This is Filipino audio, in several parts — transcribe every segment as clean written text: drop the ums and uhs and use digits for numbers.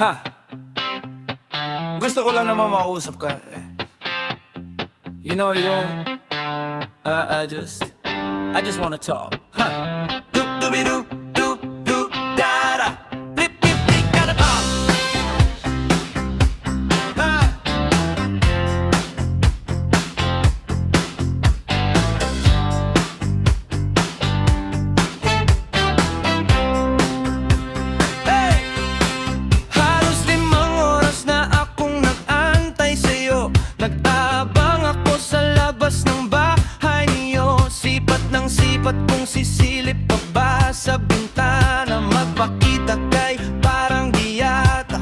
Ha! Gusto ko lang naman makausap ka. You know, I just wanna talk. Ha! Do-do-be-do, do-do, da-da. Flip-flip-flip, da-da-bop. Ha! Hey! Halos 5 oras na akong nag-antay sa'yo. Nag-aabang ako sa labas ng bahay niyo. Sipat kong sisilip pa ba sa bintana. Magpakita kay parang di yata.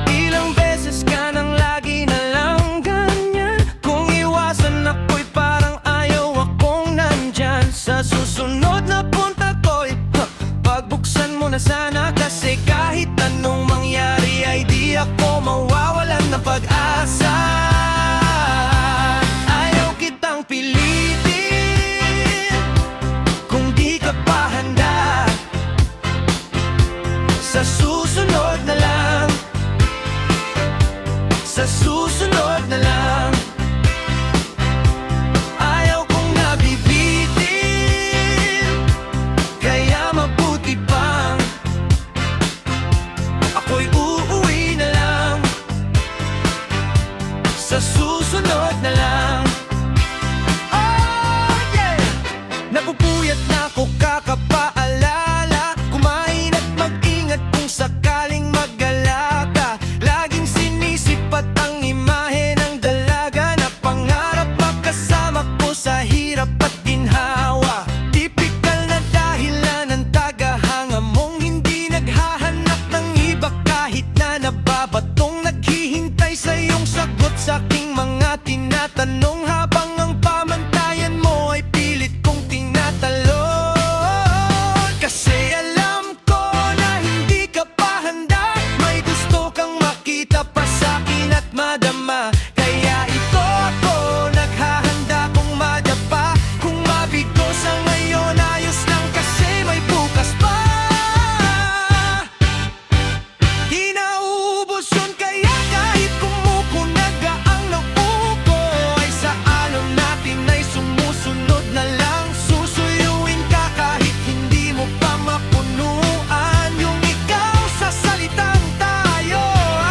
Ilang beses ka nang lagi na lang ganyan. Kung iwasan ako'y parang ayaw akong nandyan. Sa susunod na punta ko'y pagbuksan mo na sana. Kasi kahit anong mangyari ay di ako mawawalan ng pag-asa. Ayaw kitang pilitin kung di ka pa handa. Sa susunod na lang, sa susunod na lang. Ayaw kong nabibitin, kaya mabuti pang ako'y uuwi na lang. Sa susunod na lang. Oh yeah! Napupuyat na ako kakapaalala. Kumain at mag-ingat kung sakaling mag-gala ka. Laging sinisipat ang imahe ng dalaga na pangarap magkasama ko sa hirap at ginhawa. Tipikal na dahilan ng tagahanga mong hindi naghahanap ng iba kahit na nababatong naghihintay sa iyong sagot sa aking mga tinatanong. Habang ang pamantayan mo ay pilit kong tinatalon. Kasi alam ko na hindi ka pa handa. May gusto kang makita pa sa akin at madama. Kaya ito ako naghahanda kung madapa. Kung mabigo sa ngayon ayos lang kasi may bukas pa. Di nauubos yun kaya kahit kumukunaga ang nauubo ay sa alon natin ay sumusunod na lang. Susuyuin ka kahit hindi mo pa mapunuan. Yung ikaw sa salitang tayo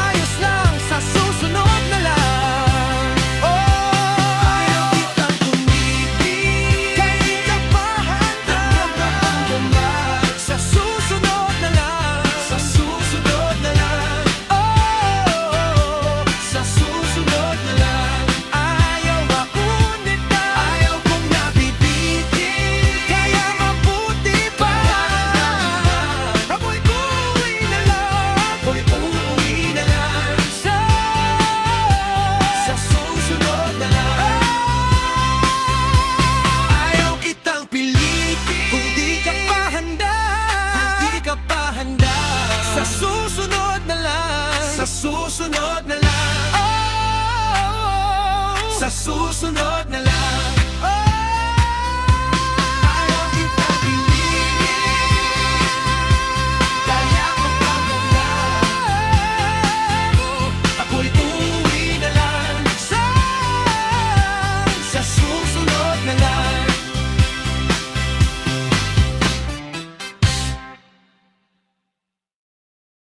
ayos lang sa susunod na lang. Oh, ayaw kitang tumibig, kahit ka pa handa. Sa susunod na lang, sa susunod na lang. Oh, sa susunod na lang. Ayaw makunit na, ayaw kong nabibitin, kaya mabuti pa. Ako'y uuwi na lang, ako'y uuwi na lang. Sa susunod na lang. Ayaw kitang pilitin kung di ka pa handa, kung di ka pa handa. Sa susunod na lang, sa susunod na lang. Oh, sa susunod na lang.